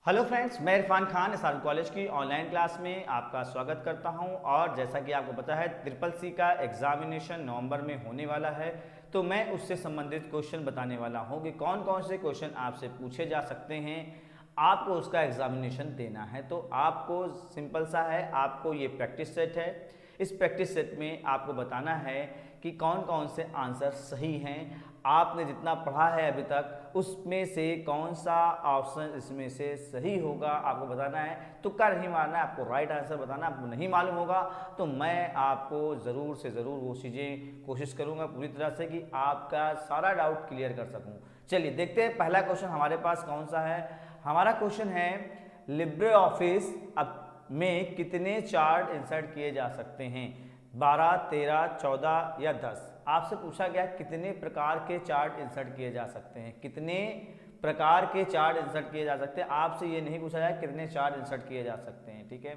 Hello friends, मैं Irfan Khan SR college की online class में आपका स्वागत करता हूं। और जैसा कि आपको पता है ट्रिपल सी का एग्जामिनेशन नवंबर में होने वाला है, तो मैं उससे संबंधित क्वेश्चन बताने वाला हूं कि कौन कौन से क्वेश्चन आपसे पूछे जा सकते हैं। आपको उसका एग्जामिनेशन देना है तो आपको सिंपल सा है, आपको ये प्रैक्टिस सेट है। इस प्रैक्टिस सेट में आपको बताना है कि कौन कौन से आंसर सही हैं। आपने जितना पढ़ा है अभी तक उसमें से कौन सा ऑप्शन इसमें से सही होगा आपको बताना है। तुक्का नहीं मारना है, आपको राइट आंसर बताना। आपको नहीं मालूम होगा तो मैं आपको ज़रूर से ज़रूर वो चीज़ें कोशिश करूँगा पूरी तरह से कि आपका सारा डाउट क्लियर कर सकूँ। चलिए देखते हैं पहला क्वेश्चन हमारे पास कौन सा है। हमारा क्वेश्चन है लिब्रे ऑफिस में कितने चार्ट इंसर्ट किए जा सकते हैं? 12, 13, 14 या 10। आपसे पूछा गया कितने प्रकार के चार्ट इंसर्ट किए जा सकते हैं, कितने प्रकार के चार्ट इंसर्ट किए जा सकते हैं। आपसे ये नहीं पूछा जाए कितने चार्ट इंसर्ट किए जा सकते हैं, ठीक है।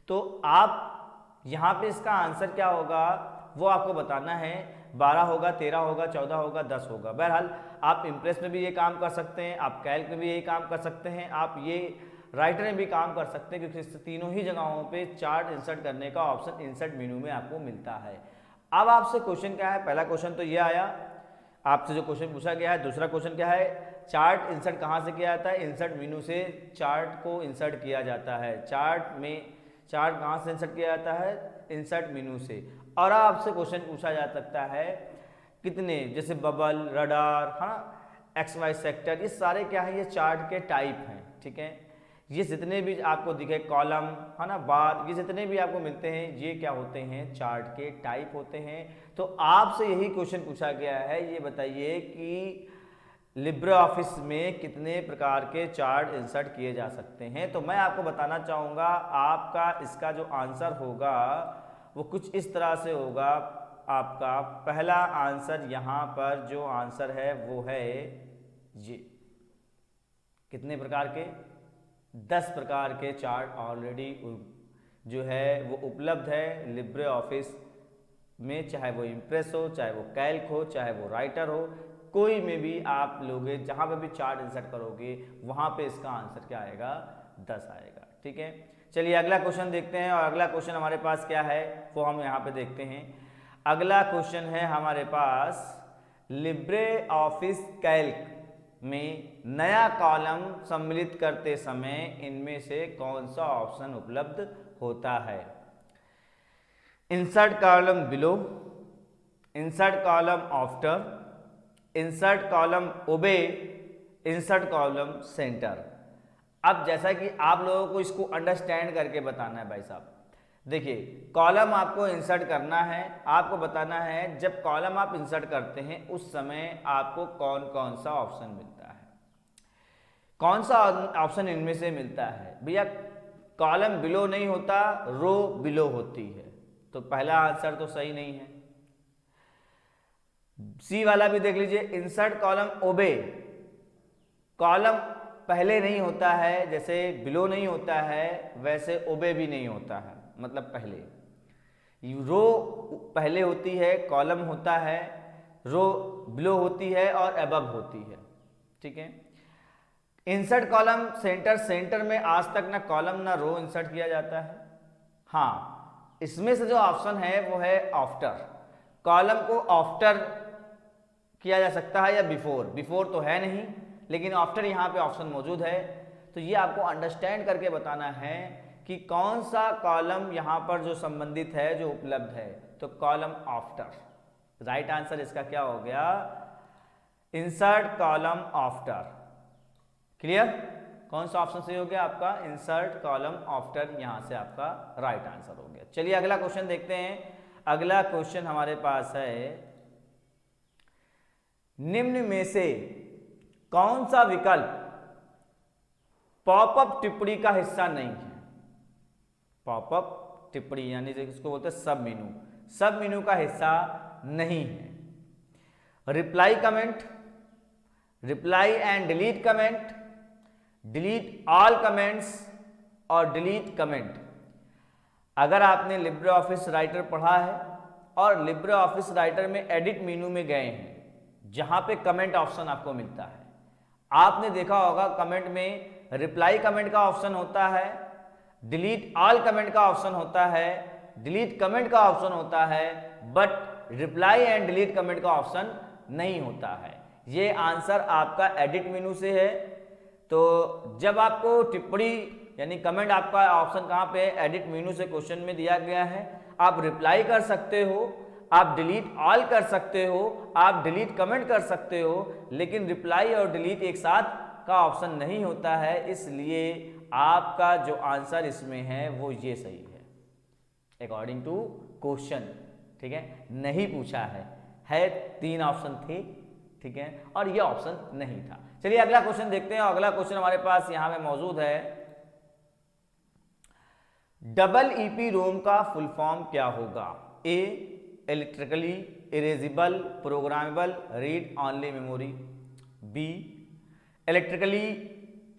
तो आप यहाँ पे इसका आंसर क्या होगा वो आपको बताना है। 12 होगा, 13 होगा, 14 होगा, 10 होगा। बहरहाल आप इम्प्रेस में भी ये काम कर सकते हैं, आप कैल्क में भी यही काम कर सकते हैं, आप ये राइटर में भी काम कर सकते हैं, क्योंकि तीनों ही जगहों पे चार्ट इंसर्ट करने का ऑप्शन इंसर्ट मेनू में आपको मिलता है। अब आपसे क्वेश्चन क्या है, पहला क्वेश्चन तो ये आया आपसे जो क्वेश्चन पूछा गया है। दूसरा क्वेश्चन क्या है, चार्ट इंसर्ट कहाँ से किया जाता है? इंसर्ट मेनू से चार्ट को इंसर्ट किया जाता है। चार्ट कहाँ से इंसर्ट किया जाता है? इंसर्ट मेनू से। और आपसे क्वेश्चन पूछा जा सकता है कितने, जैसे बबल, रडार, है ना, एक्स वाई सेक्टर, ये सारे क्या है, ये चार्ट के टाइप हैं, ठीक है। ये जितने भी आपको दिखे कॉलम, है ना, बार, ये जितने भी आपको मिलते हैं ये क्या होते हैं? चार्ट के टाइप होते हैं। तो आपसे यही क्वेश्चन पूछा गया है, ये बताइए कि लिब्रे ऑफिस में कितने प्रकार के चार्ट इंसर्ट किए जा सकते हैं। तो मैं आपको बताना चाहूँगा आपका इसका जो आंसर होगा वो कुछ इस तरह से होगा। आपका पहला आंसर यहाँ पर जो आंसर है वो है ये, कितने प्रकार के? 10 प्रकार के चार्ट ऑलरेडी जो है वो उपलब्ध है लिब्रे ऑफिस में, चाहे वो इम्प्रेस हो, चाहे वो कैल्क हो, चाहे वो राइटर हो, कोई में भी आप लोगे जहाँ पे भी चार्ट इंसर्ट करोगे वहाँ पे इसका आंसर क्या आएगा? 10 आएगा, ठीक है। चलिए अगला क्वेश्चन देखते हैं। और अगला क्वेश्चन हमारे पास क्या है वो हम यहाँ पे देखते हैं। अगला क्वेश्चन है हमारे पास लिब्रे ऑफिस कैल्क में नया कॉलम सम्मिलित करते समय इनमें से कौन सा ऑप्शन उपलब्ध होता है? Insert column below, insert column after, insert column above, insert column centre. अब जैसा कि आप लोगों को इसको अंडरस्टैंड करके बताना है भाई साहब। देखिए कॉलम आपको इंसर्ट करना है, आपको बताना है जब कॉलम आप इंसर्ट करते हैं उस समय आपको कौन कौन सा ऑप्शन मिलता है, कौन सा ऑप्शन इनमें से मिलता है। भैया कॉलम बिलो नहीं होता, रो बिलो होती है, तो पहला आंसर तो सही नहीं है। सी वाला भी देख लीजिए, इंसर्ट कॉलम ओबे, कॉलम पहले नहीं होता है, जैसे बिलो नहीं होता है वैसे ओबे भी नहीं होता है, मतलब पहले। रो पहले होती है, कॉलम होता है, रो बिलो होती है और अबव होती है, ठीक है। इंसर्ट कॉलम सेंटर, सेंटर में आज तक ना कॉलम ना रो इंसर्ट किया जाता है। हाँ, इसमें से जो ऑप्शन है वो है आफ्टर, कॉलम को आफ्टर किया जा सकता है या बिफोर। बिफोर तो है नहीं लेकिन आफ्टर यहाँ पे ऑप्शन मौजूद है। तो ये आपको अंडरस्टैंड करके बताना है कि कौन सा कॉलम यहाँ पर जो संबंधित है, जो उपलब्ध है। तो कॉलम आफ्टर, राइट आंसर इसका क्या हो गया? Insert column after. क्लियर? कौन सा ऑप्शन सही हो गया आपका? इंसर्ट कॉलम आफ्टर, यहां से आपका राइट आंसर हो गया। चलिए अगला क्वेश्चन देखते हैं। अगला क्वेश्चन हमारे पास है, निम्न में से कौन सा विकल्प पॉपअप टिप्पणी का हिस्सा नहीं है? पॉपअप टिप्पणी यानी इसको बोलते हैं सब मेनू, सब मेनू का हिस्सा नहीं है। Reply comment, reply and delete comment, delete all comments और डिलीट कमेंट। अगर आपने लिब्रे ऑफिस राइटर पढ़ा है और लिब्रे ऑफिस राइटर में एडिट मेनू में गए हैं जहां पे कमेंट ऑप्शन आपको मिलता है, आपने देखा होगा कमेंट में रिप्लाई कमेंट का ऑप्शन होता है, डिलीट ऑल कमेंट का ऑप्शन होता है, डिलीट कमेंट का ऑप्शन होता है, but reply and delete comment का ऑप्शन नहीं होता है। ये आंसर आपका एडिट मेनू से है। तो जब आपको टिप्पणी यानी कमेंट आपका ऑप्शन कहाँ पे है, एडिट मेनू से क्वेश्चन में दिया गया है। आप रिप्लाई कर सकते हो, आप डिलीट ऑल कर सकते हो, आप डिलीट कमेंट कर सकते हो, लेकिन रिप्लाई और डिलीट एक साथ का ऑप्शन नहीं होता है। इसलिए आपका जो आंसर इसमें है वो ये सही है अकॉर्डिंग टू क्वेश्चन। ठीक है, नहीं पूछा है 3 ऑप्शन थे, ठीक है, और ये ऑप्शन नहीं था। चलिए अगला क्वेश्चन देखते हैं। अगला क्वेश्चन हमारे पास यहां में मौजूद है, डबल ईपी रोम का फुल फॉर्म क्या होगा? A electrically erasable programmable read only memory, B electrically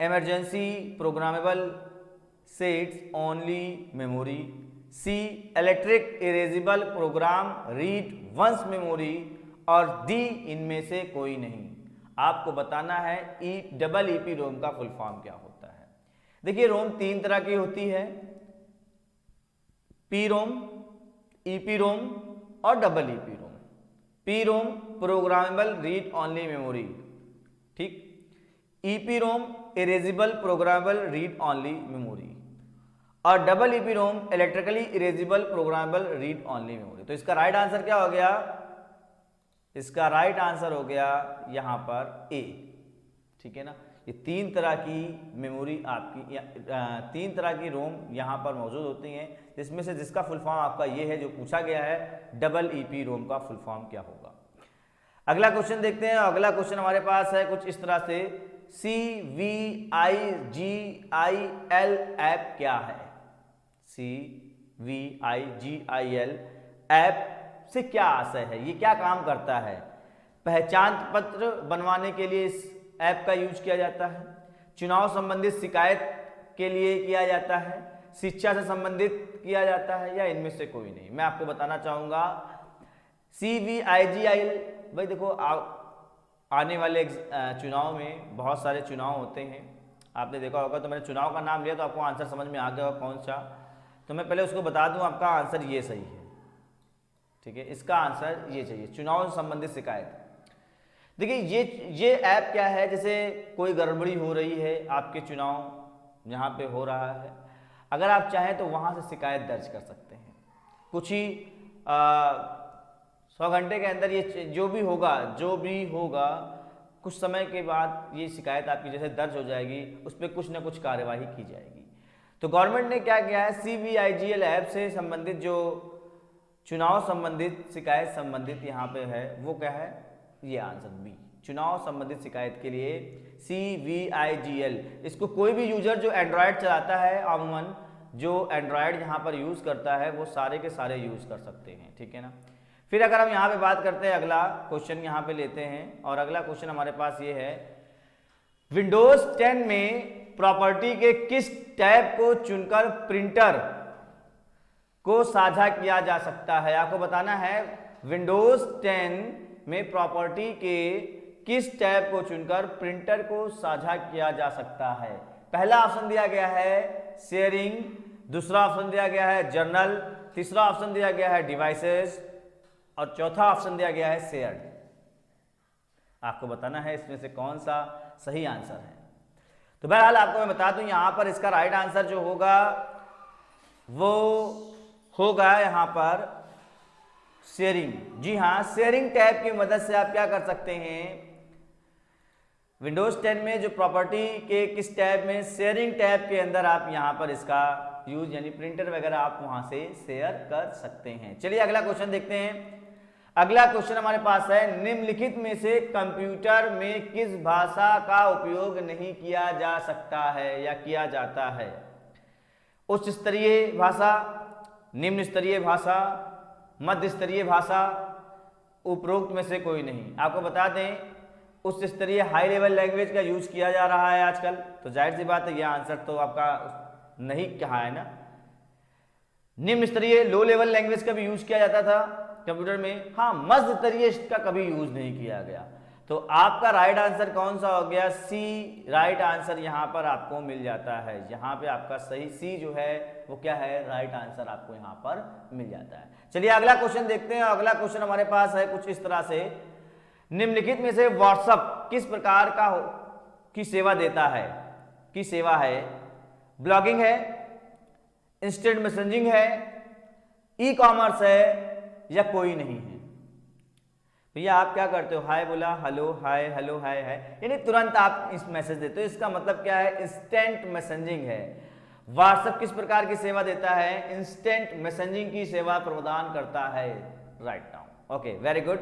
emergency programmable sets only memory, C electric erasable program read once memory, और डी इनमें से कोई नहीं। आपको बताना है डबल ईपी रोम का फुल फॉर्म क्या होता है। देखिए रोम 3 तरह की होती है, पी रोम, ईपी रोम और double EP ROM. P ROM programmable read only memory, ठीक। EP ROM erasable programmable read only memory, और double EP ROM electrically erasable programmable read only memory. तो इसका राइट आंसर क्या हो गया? इसका right answer हो गया यहां पर ए, ठीक है ना। ये 3 तरह की मेमोरी आपकी 3 तरह की रोम यहां पर मौजूद होती हैं, जिसमें से जिसका फुल फॉर्म आपका ये है जो पूछा गया है, डबल ईपी रोम का फुल फॉर्म क्या होगा। अगला क्वेश्चन देखते हैं। अगला क्वेश्चन हमारे पास है कुछ इस तरह से, CVIGIL ऐप क्या है? CVIGIL ऐप से क्या आशय है, ये क्या काम करता है? पहचान पत्र बनवाने के लिए इस ऐप का यूज किया जाता है, चुनाव संबंधित शिकायत के लिए किया जाता है, शिक्षा से संबंधित किया जाता है, या इनमें से कोई नहीं। मैं आपको बताना चाहूंगा CVIGIL, भाई देखो आने वाले चुनाव में बहुत सारे चुनाव होते हैं, आपने देखा होगा। तो मैंने चुनाव का नाम लिया तो आपको आंसर समझ में आ गया होगा कौन सा। तो मैं पहले उसको बता दूं, आपका आंसर ये सही है, ठीक है। इसका आंसर ये चाहिए, चुनाव से संबंधित शिकायत। देखिए ये ऐप क्या है, जैसे कोई गड़बड़ी हो रही है, आपके चुनाव यहाँ पे हो रहा है, अगर आप चाहें तो वहाँ से शिकायत दर्ज कर सकते हैं। कुछ ही 100 घंटे के अंदर ये जो भी होगा कुछ समय के बाद ये शिकायत आपकी जैसे दर्ज हो जाएगी, उस पर कुछ ना कुछ कार्यवाही की जाएगी। तो गवर्नमेंट ने क्या किया है, CVIGL ऐप से संबंधित जो चुनाव संबंधित शिकायत संबंधित यहाँ पे है, वो क्या है, ये आंसर बी, चुनाव संबंधित शिकायत के लिए CVIGL। इसको कोई भी यूजर जो एंड्रॉयड चलाता है, अमूमन जो एंड्रॉयड यहाँ पर यूज करता है, वो सारे के सारे यूज कर सकते हैं, ठीक है ना। फिर अगर हम यहाँ पे बात करते हैं, अगला क्वेश्चन यहाँ पे लेते हैं, और अगला क्वेश्चन हमारे पास ये है, विंडोज 10 में प्रॉपर्टी के किस टैब को चुनकर प्रिंटर को साझा किया जा सकता है? आपको बताना है विंडोज 10 में प्रॉपर्टी के किस टैब को चुनकर प्रिंटर को साझा किया जा सकता है। पहला ऑप्शन दिया गया है शेयरिंग, दूसरा ऑप्शन दिया गया है जर्नल, तीसरा ऑप्शन दिया गया है डिवाइसेस, और चौथा ऑप्शन दिया गया है शेयर्ड। आपको बताना है इसमें से कौन सा सही आंसर है। तो बहरहाल आपको मैं बता दूं, यहां पर इसका राइट आंसर जो होगा वो होगा यहां पर शेयरिंग। जी हाँ, शेयरिंग टैब की मदद से आप क्या कर सकते हैं, विंडोज 10 में जो प्रॉपर्टी के किस टैब में, शेयरिंग टैब के अंदर आप यहां पर इसका यूज यानी प्रिंटर वगैरह आप वहां से शेयर कर सकते हैं। चलिए अगला क्वेश्चन देखते हैं। अगला क्वेश्चन हमारे पास है, निम्नलिखित में से कंप्यूटर में किस भाषा का उपयोग नहीं किया जा सकता है या किया जाता है? उच्च स्तरीय भाषा, निम्न स्तरीय भाषा, मध्य स्तरीय भाषा, उपरोक्त में से कोई नहीं। आपको बता दें उच्च स्तरीय हाई लेवल लैंग्वेज का यूज किया जा रहा है आजकल, तो जाहिर सी बात है यह आंसर तो आपका नहीं कहा है ना। निम्न स्तरीय लो लेवल लैंग्वेज का भी यूज किया जाता था कंप्यूटर में, हाँ मध्य स्तरीय का कभी यूज नहीं किया गया। तो आपका राइट आंसर कौन सा हो गया? सी राइट आंसर यहाँ पर आपको मिल जाता है। यहाँ पे आपका सही सी जो है वो क्या है? राइट आंसर आपको यहाँ पर मिल जाता है। चलिए अगला क्वेश्चन देखते हैं। अगला क्वेश्चन हमारे पास है कुछ इस तरह से, निम्नलिखित में से व्हाट्सएप किस प्रकार की सेवा देता है? की सेवा है? ब्लॉगिंग है, इंस्टेंट मैसेजिंग है, ई कॉमर्स है, या कोई नहीं है? भैया आप क्या करते हो? हाय बोला, हेलो हाय, हेलो हाय हाय, यानी तुरंत आप इस मैसेज देते हो। इसका मतलब क्या है? इंस्टेंट मैसेजिंग है। व्हाट्सएप किस प्रकार की सेवा देता है? इंस्टेंट मैसेजिंग की सेवा प्रदान करता है। Right now okay, very good.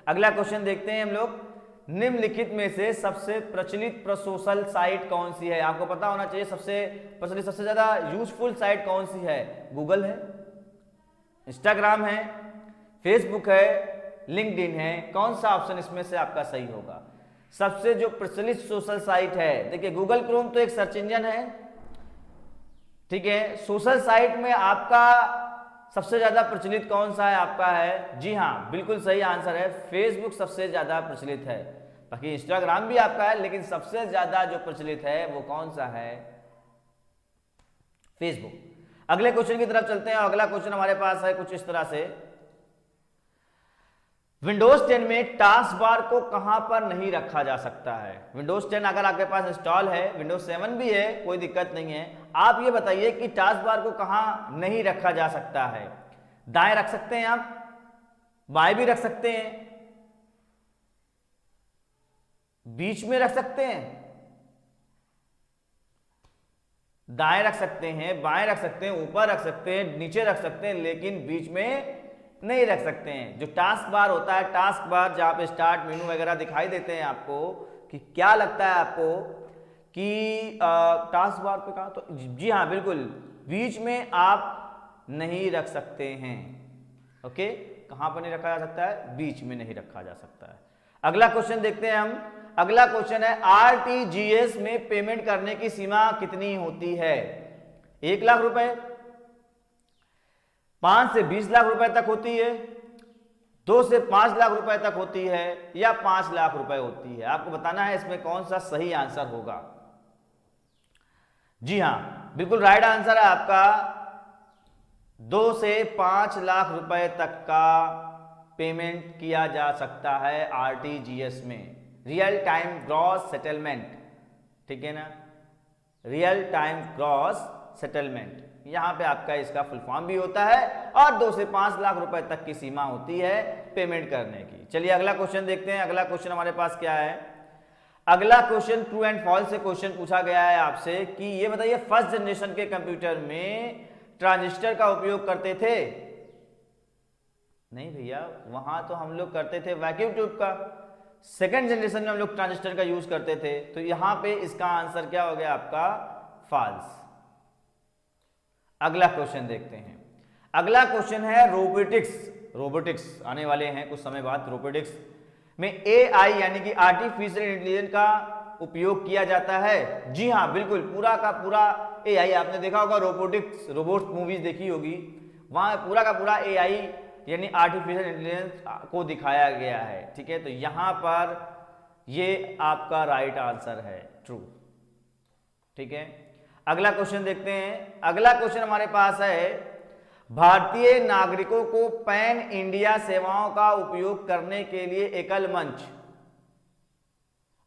अगला क्वेश्चन देखते हैं हम लोग। निम्नलिखित में से सबसे प्रचलित सोशल साइट कौन सी है? आपको पता होना चाहिए सबसे प्रचलित, सबसे ज्यादा यूजफुल साइट कौन सी है? गूगल है, इंस्टाग्राम है, फेसबुक है, लिंक्डइन है। कौन सा ऑप्शन इसमें से आपका सही होगा? सबसे जो प्रचलित सोशल साइट है, देखिए गूगल क्रोम तो एक सर्च इंजन है, ठीक है। सोशल साइट में आपका सबसे ज्यादा प्रचलित कौन सा है? आपका है, जी हाँ बिल्कुल सही आंसर है, फेसबुक सबसे ज्यादा प्रचलित है। बाकी इंस्टाग्राम भी आपका है, लेकिन सबसे ज्यादा जो प्रचलित है वो कौन सा है? फेसबुक। अगले क्वेश्चन की तरफ चलते हैं। अगला क्वेश्चन हमारे पास है कुछ इस तरह से, विंडोज 10 में टास्क बार को कहां पर नहीं रखा जा सकता है? विंडोज 10 अगर आपके पास इंस्टॉल है, विंडोज 7 भी है, कोई दिक्कत नहीं है। आप ये बताइए कि टास्क बार को कहां नहीं रखा जा सकता है? दाएं रख सकते हैं आप, बाएं भी रख सकते हैं, बीच में रख सकते हैं, दाएं रख सकते हैं, बाएं रख सकते हैं, ऊपर रख सकते हैं, नीचे रख सकते हैं, लेकिन बीच में नहीं रख सकते हैं। जो टास्क बार होता है, टास्क बार जहां पे स्टार्ट मेनू वगैरह दिखाई देते हैं आपको, कि क्या लगता है आपको कि टास्क बार पे कहा? तो जी हाँ बिल्कुल, बीच में आप नहीं रख सकते हैं। ओके, कहां पर नहीं रखा जा सकता है? बीच में नहीं रखा जा सकता है। अगला क्वेश्चन देखते हैं हम। अगला क्वेश्चन है, आरटीजीएस में पेमेंट करने की सीमा कितनी होती है? 1 लाख रुपए, 5 से 20 लाख रुपए तक होती है, 2 से 5 लाख रुपए तक होती है, या 5 लाख रुपए होती है? आपको बताना है इसमें कौन सा सही आंसर होगा। जी हां बिल्कुल राइट आंसर है आपका, 2 से 5 लाख रुपए तक का पेमेंट किया जा सकता है आरटीजीएस में, रियल टाइम ग्रॉस सेटलमेंट, ठीक है ना, रियल टाइम ग्रॉस सेटलमेंट। यहां पे आपका इसका फुल फॉर्म भी होता है, और 2 से 5 लाख रुपए तक की सीमा होती है पेमेंट करने की। चलिए अगला क्वेश्चन देखते हैं। अगला क्वेश्चन हमारे पास क्या है? अगला क्वेश्चन ट्रू एंड फॉल्स से क्वेश्चन पूछा गया है आपसे कि ये बताइए, फर्स्ट जनरेशन के कंप्यूटर में ट्रांजिस्टर का उपयोग करते थे? नहीं भैया, वहां तो हम लोग करते थे वैक्यूम ट्यूब का। सेकेंड जनरेशन में हम लोग ट्रांजिस्टर का यूज करते थे, तो यहां पे इसका आंसर क्या हो गया आपका? फॉल्स। अगला क्वेश्चन देखते हैं। अगला क्वेश्चन है रोबोटिक्स। रोबोटिक्स आने वाले हैं कुछ समय बाद। रोबोटिक्स में एआई यानी कि आर्टिफिशियल इंटेलिजेंस का उपयोग किया जाता है? जी हाँ बिल्कुल, पूरा का पूरा एआई, आपने देखा होगा रोबोटिक्स, रोबोट्स मूवीज देखी होगी, वहां पूरा का पूरा एआई यानी आर्टिफिशियल इंटेलिजेंस को दिखाया गया है, ठीक है। तो यहां पर ये आपका राइट आंसर है, ट्रू, ठीक है। अगला क्वेश्चन देखते हैं। अगला क्वेश्चन हमारे पास है, भारतीय नागरिकों को पैन इंडिया सेवाओं का उपयोग करने के लिए एकल मंच,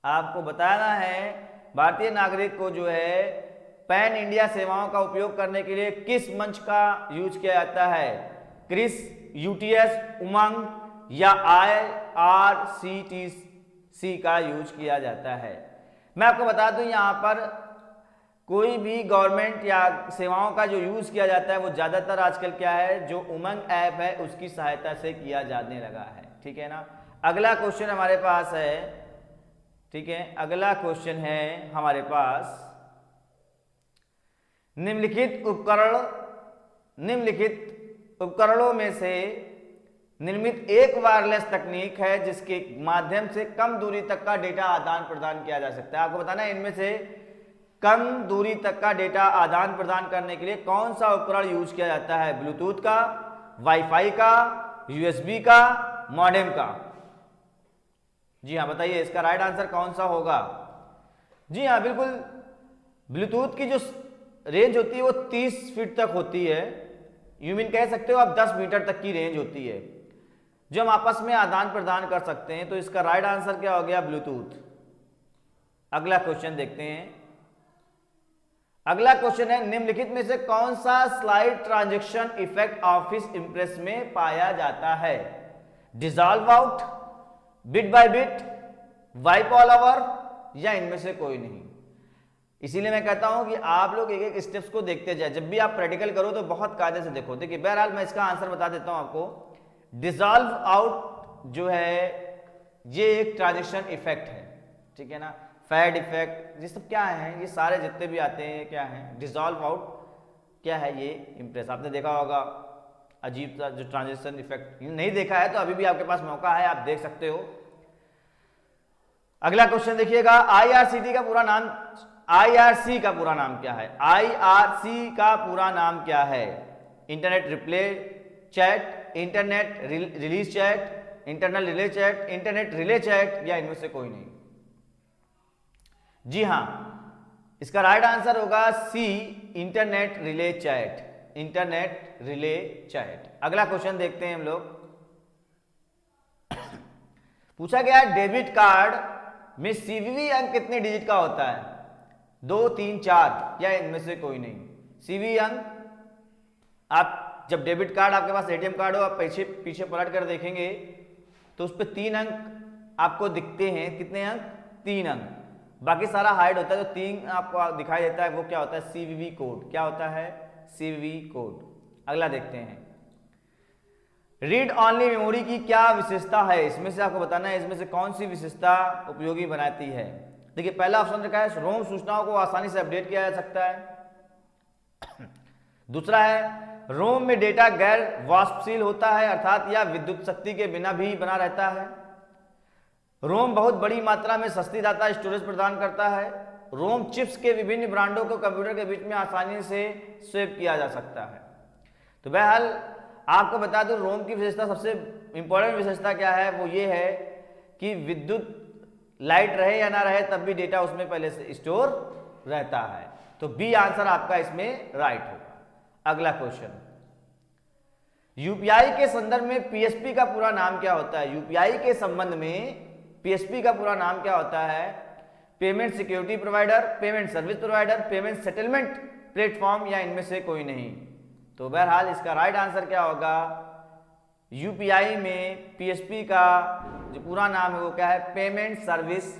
आपको बताना है भारतीय नागरिक को जो है पैन इंडिया सेवाओं का उपयोग करने के लिए किस मंच का यूज किया जाता है? क्रिस, यूटीएस, उमंग या IRCTC का यूज किया जाता है। मैं आपको बता दूं, यहां पर कोई भी गवर्नमेंट या सेवाओं का जो यूज किया जाता है वो ज्यादातर आजकल क्या है, जो उमंग ऐप है उसकी सहायता से किया जाने लगा है, ठीक है ना। अगला क्वेश्चन हमारे पास है, ठीक है, अगला क्वेश्चन है हमारे पास, निम्नलिखित उपकरणों में से निर्मित एक वायरलेस तकनीक है जिसके माध्यम से कम दूरी तक का डेटा आदान प्रदान किया जा सकता है। आपको बताना है इनमें से कम दूरी तक का डेटा आदान प्रदान करने के लिए कौन सा उपकरण यूज किया जाता है? ब्लूटूथ का, वाईफाई का, यूएसबी का, मॉडेम का? जी हाँ, बताइए इसका राइट आंसर कौन सा होगा। जी हाँ, बिल्कुल। ब्लूटूथ की जो रेंज होती है वो 30 फीट तक होती है, यू मीन कह सकते हो आप 10 मीटर तक की रेंज होती है जो हम आपस में आदान प्रदान कर सकते हैं। तो इसका राइट आंसर क्या हो गया, ब्लूटूथ। अगला क्वेश्चन देखते हैं। अगला क्वेश्चन है, निम्नलिखित में से कौन सा slide transaction effect office Impress में पाया जाता है। Dissolve out, bit by bit, wipe all over, या इनमें से कोई नहीं। इसीलिए मैं कहता हूं कि आप लोग एक एक स्टेप्स को देखते जाए, जब भी आप प्रैक्टिकल करो तो बहुत कायदे से देखो। देखिए बहरहाल मैं इसका आंसर बता देता हूं आपको। डिसॉल्व आउट जो है ये एक ट्रांजेक्शन इफेक्ट है, ठीक है ना। फैड इफेक्ट, ये सब क्या है, ये सारे जितने भी आते हैं क्या है। डिसॉल्व आउट क्या है, ये इंप्रेस। आपने देखा होगा अजीब सा जो ट्रांजेक्शन इफेक्ट, नहीं देखा है तो अभी भी आपके पास मौका है, आप देख सकते हो। अगला क्वेश्चन देखिएगा, आईआरसीटी का पूरा नाम, आईआरसी का पूरा नाम क्या है। आईआरसी का पूरा नाम क्या है। Internet replay chat, internet release chat, internal relay chat, internet relay chat, या इनमें से कोई नहीं। जी हां, इसका राइट आंसर होगा C, internet relay chat. Internet relay chat. अगला क्वेश्चन देखते हैं हम लोग। पूछा गया डेबिट कार्ड में सीवीवी अंक कितने डिजिट का होता है। 2, 3, 4, या इनमें से कोई नहीं। सीवीवी अंक, आप जब डेबिट कार्ड आपके पास एटीएम कार्ड हो, आप पीछे पीछे पलट कर देखेंगे तो उस पर 3 अंक आपको दिखते हैं। कितने अंक, 3 अंक। बाकी सारा हाइड होता है, जो 3 आपको दिखाई देता है वो क्या होता है, सीवीवी कोड। क्या होता है, सीवीवी कोड। अगला देखते हैं, रीड ऑनली मेमोरी की क्या विशेषता है। इसमें से आपको बताना है इसमें से कौन सी विशेषता उपयोगी बनाती है। देखिए पहला ऑप्शन रखा है, रोम सूचनाओं को आसानी से अपडेट किया जा सकता है। दूसरा है, रोम में डेटा गैर वाष्पशील होता है, अर्थात यह विद्युत शक्ति के बिना भी बना रहता है। रोम बहुत बड़ी मात्रा में सस्ती डाटा स्टोरेज प्रदान करता है। रोम चिप्स के विभिन्न ब्रांडों को कंप्यूटर के बीच में आसानी से स्वैप किया जा सकता है। तो बहरहाल आपको बता दूं, रोम की विशेषता, सबसे इंपॉर्टेंट विशेषता क्या है, वो ये है कि विद्युत लाइट रहे या ना रहे तब भी डेटा उसमें पहले से स्टोर रहता है। तो बी आंसर आपका इसमें राइट होगा। अगला क्वेश्चन, यूपीआई के संदर्भ में पीएसपी का पूरा नाम क्या होता है। यूपीआई के संबंध में पीएसपी का पूरा नाम क्या होता है। Payment security provider, payment service provider, payment settlement platform, या इनमें से कोई नहीं। तो बहरहाल इसका राइट आंसर क्या होगा, यूपीआई में पीएसपी का जो पूरा नाम है वो क्या है, payment service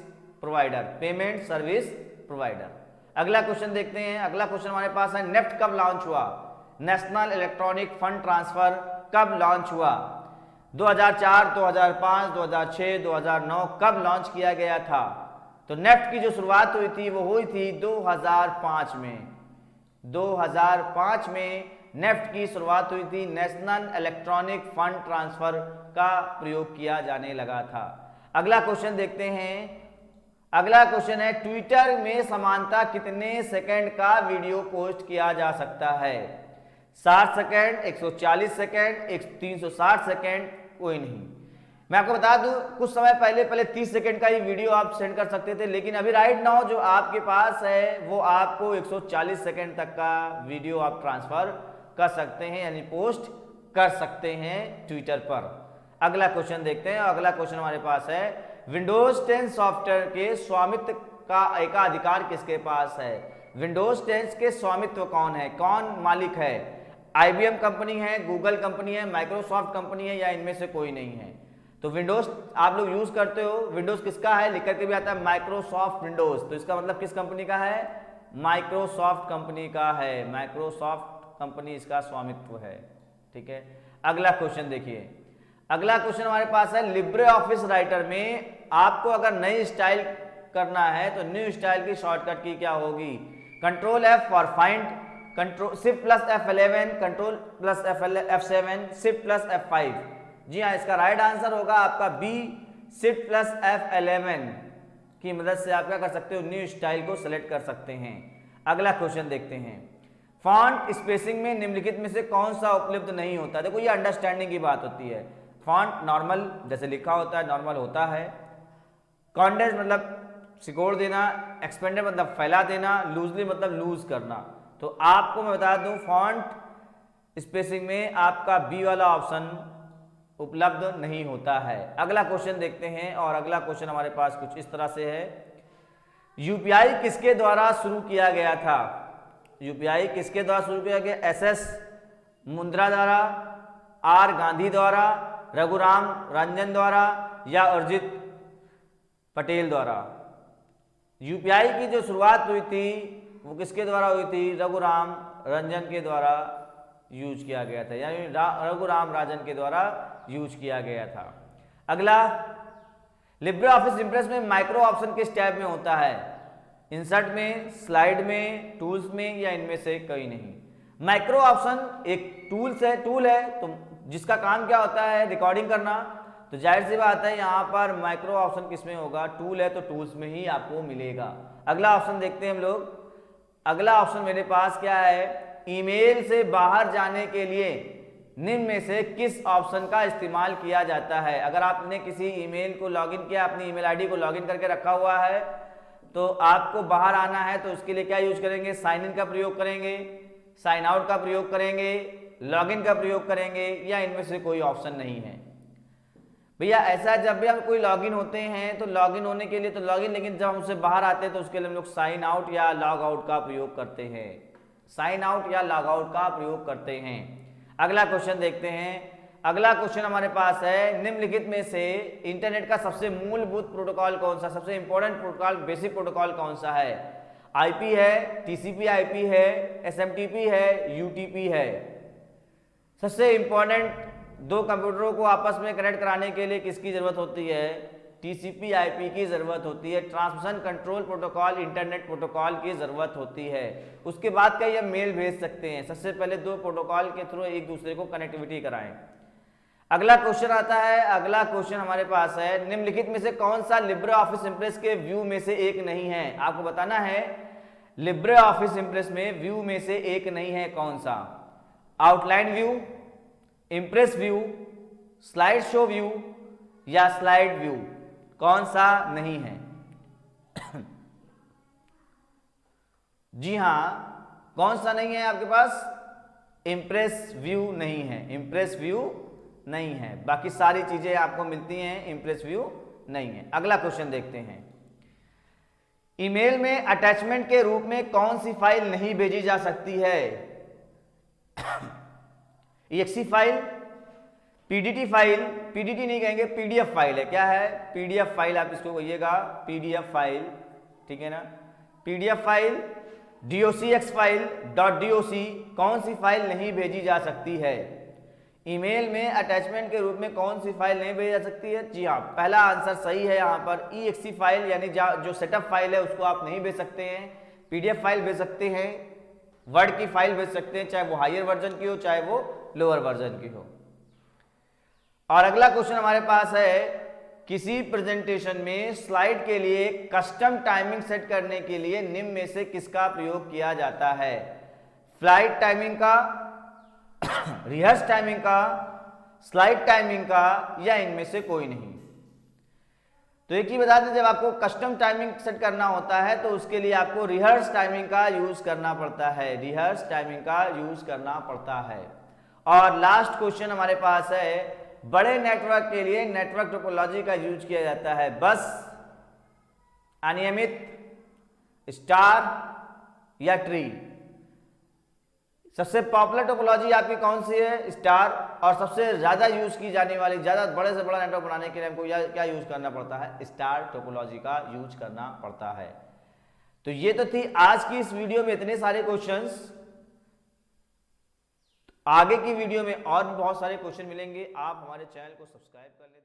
provider. Payment service provider. अगला क्वेश्चन देखते हैं। अगला क्वेश्चन हमारे पास है, नेफ्ट कब लॉन्च हुआ। नेशनल इलेक्ट्रॉनिक फंड ट्रांसफर कब लॉन्च हुआ। 2004, 2005, 2006, 2009, कब लॉन्च किया गया था। तो नेफ्ट की जो शुरुआत हुई थी वो हुई थी 2005 में। 2005 में नेफ्ट की शुरुआत हुई थी। नेशनल इलेक्ट्रॉनिक फंड ट्रांसफर का प्रयोग किया जाने लगा था। अगला क्वेश्चन देखते हैं। अगला क्वेश्चन है, ट्विटर में समानता कितने सेकंड का वीडियो पोस्ट किया जा सकता है। 60 सेकंड, 140 सेकंड, 360 सेकंड, कोई नहीं। मैं आपको बता दूं, कुछ समय पहले 30 सेकंड का ही वीडियो आप सेंड कर सकते थे, लेकिन अभी राइट नाउ जो आपके पास है वो आपको 140 सेकंड तक का वीडियो आप ट्रांसफर कर सकते हैं, यानी पोस्ट कर सकते हैं ट्विटर पर। अगला क्वेश्चन देखते हैं। अगला क्वेश्चन हमारे पास है, विंडोज 10 सॉफ्टवेयर के स्वामित्व का एकाधिकार किसके पास है। विंडोज 10 के स्वामित्व कौन है, कौन मालिक है। IBM कंपनी है, गूगल कंपनी है, माइक्रोसॉफ्ट कंपनी है, या इनमें से कोई नहीं है। तो विंडोज आप लोग यूज करते हो, विंडोज किसका है, लिख करके भी आता है माइक्रोसॉफ्ट विंडोज। तो इसका मतलब किस कंपनी का है, माइक्रोसॉफ्ट कंपनी का है। माइक्रोसॉफ्ट कंपनी इसका स्वामित्व है, ठीक है। अगला क्वेश्चन देखिए। अगला क्वेश्चन हमारे पास है, लिब्रे ऑफिस राइटर में आपको अगर नई स्टाइल करना है तो न्यू स्टाइल की शॉर्टकट की क्या होगी। Control F for find, control shift plus F11, control plus F7, shift plus F5। जी हाँ, इसका राइट आंसर होगा आपका बी, शिफ्ट प्लस F11 की मदद से आप क्या कर सकते हो, न्यू स्टाइल को सेलेक्ट कर सकते हैं। अगला क्वेश्चन देखते हैं। फॉन्ट स्पेसिंग में निम्नलिखित में से कौन सा उपलब्ध नहीं होता। देखो ये अंडरस्टैंडिंग की बात होती है। फॉन्ट नॉर्मल जैसे लिखा होता है नॉर्मल होता है, कॉन्डेंस मतलब सिकोड़ देना, एक्सपेंडेड मतलब फैला देना, लूजली मतलब लूज करना। तो आपको मैं बता दूं फॉन्ट स्पेसिंग में आपका बी वाला ऑप्शन उपलब्ध नहीं होता है। अगला क्वेश्चन देखते हैं और अगला क्वेश्चन हमारे पास कुछ इस तरह से है, यूपीआई किसके द्वारा शुरू किया गया था? यूपीआई किसके द्वारा शुरू किया गया? एसएस मुंद्रा द्वारा, आर गांधी द्वारा, रघुराम राजन द्वारा या अरिजित पटेल द्वारा? यूपीआई की जो शुरुआत हुई थी वो किसके द्वारा हुई थी? रघुराम रंजन के द्वारा यूज किया गया था, यानी रघुराम राजन के द्वारा यूज किया गया था। अगला, लिब्रे ऑफिस इंप्रेस में माइक्रो ऑप्शन किस टैब में होता है? इंसर्ट में, स्लाइड में, टूल्स में या इनमें से कोई नहीं। माइक्रो ऑप्शन एक टूल है तो जिसका काम क्या होता है? रिकॉर्डिंग करना। तो जाहिर सी बात है यहाँ पर माइक्रो ऑप्शन किस में होगा? टूल है तो टूल्स में ही आपको मिलेगा। अगला ऑप्शन देखते हैं हम लोग। अगला ऑप्शन मेरे पास क्या है? ईमेल से बाहर जाने के लिए निम्न में से किस ऑप्शन का इस्तेमाल किया जाता है? अगर आपने किसी ईमेल को लॉगिन किया, अपनी ईमेल आईडी को लॉगिन करके रखा हुआ है, तो आपको बाहर आना है तो उसके लिए क्या यूज करेंगे? साइन इन का प्रयोग करेंगे, साइन आउट का प्रयोग करेंगे, लॉगिन का प्रयोग करेंगे या इनमें से कोई ऑप्शन नहीं है? भैया ऐसा जब भी हम कोई लॉगिन होते हैं तो लॉगिन होने के लिए तो लॉगिन, लेकिन जब हम उससे बाहर आते हैं तो उसके लिए हम लोग साइन आउट या लॉग आउट का प्रयोग करते हैं। साइन आउट या लॉग आउट का प्रयोग करते हैं। अगला क्वेश्चन देखते हैं। अगला क्वेश्चन हमारे पास है, निम्नलिखित में से इंटरनेट का सबसे मूलभूत प्रोटोकॉल कौन सा? सबसे इंपॉर्टेंट प्रोटोकॉल, बेसिक प्रोटोकॉल कौन सा है? आईपी है, टीसीपी आईपी है, एसएमटीपी है, यूटीपी है? सबसे इंपॉर्टेंट दो कंप्यूटरों को आपस में कनेक्ट कराने के लिए किसकी जरूरत होती है? टीसीपी आईपी की जरूरत होती है। Transmission control protocol, internet protocol की जरूरत होती है। उसके बाद क्या ये मेल भेज सकते हैं? सबसे पहले दो प्रोटोकॉल के थ्रू एक दूसरे को कनेक्टिविटी कराएं। अगला क्वेश्चन आता है। अगला क्वेश्चन हमारे पास है, निम्नलिखित में से कौन सा लिब्रे ऑफिस इंप्रेस के व्यू में से एक नहीं है? आपको बताना है लिब्रे ऑफिस इंप्रेस में व्यू में से एक नहीं है, कौन सा? Outline view, Impress view, slide show view या स्लाइड व्यू? कौन सा नहीं है? जी हाँ, कौन सा नहीं है आपके पास? इंप्रेस व्यू नहीं है, इंप्रेस व्यू नहीं है। बाकी सारी चीजें आपको मिलती हैं, इंप्रेस व्यू नहीं है। अगला क्वेश्चन देखते हैं। ईमेल में अटैचमेंट के रूप में कौन सी फाइल नहीं भेजी जा सकती है? EXE file, PDT file, PDT नहीं कहेंगे, पीडीएफ फाइल है। क्या है? पीडीएफ फाइल, आप इसको कहिएगा पीडीएफ फाइल, ठीक है ना? PDF file, docx file, .doc, कौन सी फाइल नहीं भेजी जा सकती है? ईमेल में अटैचमेंट के रूप में कौन सी फाइल नहीं भेजी जा सकती है? जी हाँ, पहला आंसर सही है। यहाँ पर EXE फाइल यानी जो सेटअप फाइल है उसको आप नहीं भेज सकते हैं। पीडीएफ फाइल भेज सकते हैं, वर्ड की फाइल भेज सकते हैं, चाहे वो हायर वर्जन की हो चाहे वो लोअर वर्जन की हो। और अगला क्वेश्चन हमारे पास है, किसी प्रेजेंटेशन में स्लाइड के लिए कस्टम टाइमिंग सेट करने के लिए निम्न में से किसका प्रयोग किया जाता है? फ्लाइट टाइमिंग का, रिहर्स टाइमिंग का, स्लाइड टाइमिंग का या इनमें से कोई नहीं? तो एक ही बता दें, जब आपको कस्टम टाइमिंग सेट करना होता है तो उसके लिए आपको रिहर्स टाइमिंग का यूज करना पड़ता है, रिहर्स टाइमिंग का यूज करना पड़ता है। और लास्ट क्वेश्चन हमारे पास है, बड़े नेटवर्क के लिए नेटवर्क टोपोलॉजी का यूज किया जाता है बस, अनियमित, स्टार या ट्री? सबसे पॉपुलर टोपोलॉजी आपकी कौन सी है? स्टार। और सबसे ज्यादा यूज की जाने वाली, ज्यादा बड़े से बड़ा नेटवर्क बनाने के लिए हमको क्या यूज करना पड़ता है? स्टार टोपोलॉजी का यूज करना पड़ता है। तो ये तो थी आज की इस वीडियो में इतने सारे क्वेश्चंस। आगे की वीडियो में और भी बहुत सारे क्वेश्चन मिलेंगे। आप हमारे चैनल को सब्सक्राइब कर लें।